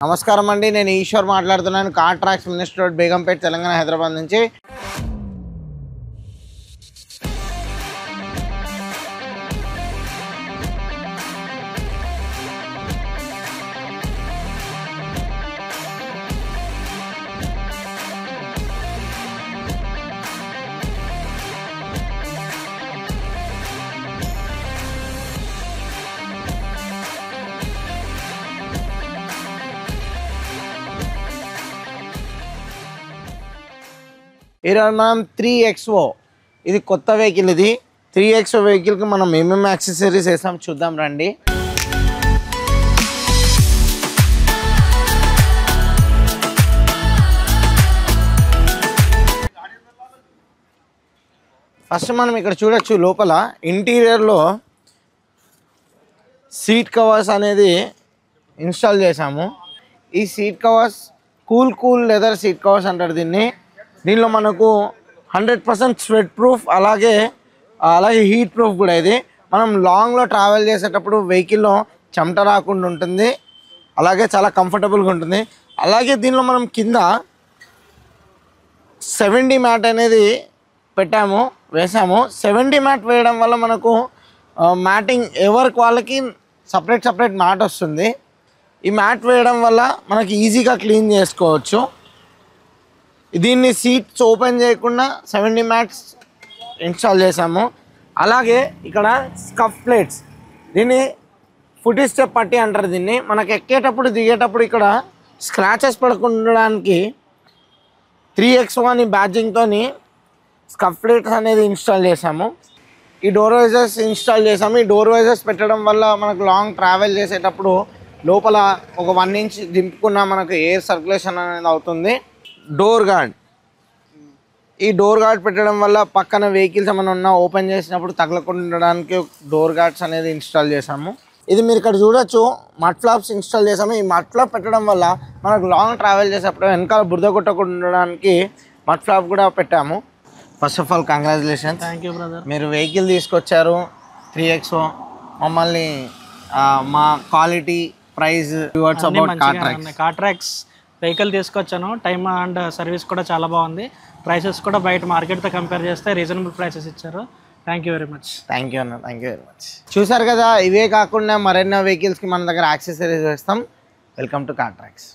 నమస్కారం అండి, నేను ఈశ్వర్ మాట్లాడుతున్నాను. Car tracks minister road, Begumpet, Telangana, Hyderabad నుంచి. ఈరోజు మనం 3XO, ఇది కొత్త వెహికల్. ఇది 3XO వెహికల్కి మనం ఏమేమి యాక్సెసరీస్ వేసాం చూద్దాం రండి. ఫస్ట్ మనం ఇక్కడ చూడొచ్చు, లోపల ఇంటీరియర్లో సీట్ కవర్స్ అనేది ఇన్స్టాల్ చేసాము. ఈ seat covers cool leather seat covers అంటారు దీనిలో మనకు 100% స్వెట్ ప్రూఫ్, అలాగే హీట్ ప్రూఫ్ కూడా. ఇది మనం లాంగ్లో ట్రావెల్ చేసేటప్పుడు వెహికల్లో చెమట రాకుండా ఉంటుంది, అలాగే చాలా కంఫర్టబుల్గా ఉంటుంది. అలాగే దీనిలో మనం కింద 70 మ్యాట్ అనేది వేసాము. 70 మ్యాట్ వేయడం వల్ల మనకు మ్యాటింగ్ ఎవరికి వాళ్ళకి సపరేట్ మ్యాట్ వస్తుంది. ఈ మ్యాట్ వేయడం వల్ల మనకి ఈజీగా క్లీన్ చేసుకోవచ్చు. దీన్ని సీట్స్ ఓపెన్ చేయకుండా 70 మ్యాట్స్ ఇన్స్టాల్ చేసాము. అలాగే ఇక్కడ స్కఫ్ ప్లేట్స్, దీన్ని ఫుట్ స్టెప్ పట్టి అంటారు. దీన్ని మనకు ఎక్కేటప్పుడు దిగేటప్పుడు ఇక్కడ స్క్రాచెస్ పడకుండడానికి 3XO అని బ్యాడ్జింగ్తో స్కఫ్ ప్లేట్స్ అనేది ఇన్స్టాల్ చేసాము. ఈ డోర్ వైజర్స్ ఇన్స్టాల్ చేసాము. ఈ డోర్ వైజర్స్ పెట్టడం వల్ల మనకు లాంగ్ ట్రావెల్ చేసేటప్పుడు లోపల ఒక 1 ఇంచ్ దింపుకున్న మనకు ఎయిర్ సర్క్యులేషన్ అనేది అవుతుంది. ఈ డోర్ గార్డ్ పెట్టడం వల్ల పక్కన వెహికల్స్ ఏమైనా ఉన్నా ఓపెన్ చేసినప్పుడు తగలకుండా ఉండడానికి డోర్ గార్డ్స్ అనేది ఇన్స్టాల్ చేసాము. ఇది మీరు ఇక్కడ చూడొచ్చు, మడ్ ఫ్లాప్స్ ఇన్స్టాల్ చేసాము. ఈ మడ్ ఫ్లాప్ పెట్టడం వల్ల మనకు లాంగ్ ట్రావెల్ చేసేటప్పుడు వెనకాల బురద కొట్టకుండా ఉండడానికి మడ్ ఫ్లాప్ కూడా పెట్టాము. First of all congratulations. Thank you brother. మీరు వెహికల్ తీసుకొచ్చారు 3XO. మమ్మల్ని మా quality, price, car tracks vehicle తీసుకొచ్చాను. టైమ్ అండ్ సర్వీస్ కూడా చాలా బాగుంది. ప్రైసెస్ కూడా బయట మార్కెట్తో కంపేర్ చేస్తే రీజనబుల్ ప్రైసెస్ ఇచ్చారు. Thank you very much. Thank you అన్న, థ్యాంక్ యూ వెరీ మచ్. చూసారు కదా, ఇవే కాకుండా మరెన్నో వెహికల్స్కి మన దగ్గర యాక్సెసరీస్ వేస్తాం. Welcome to car tracks.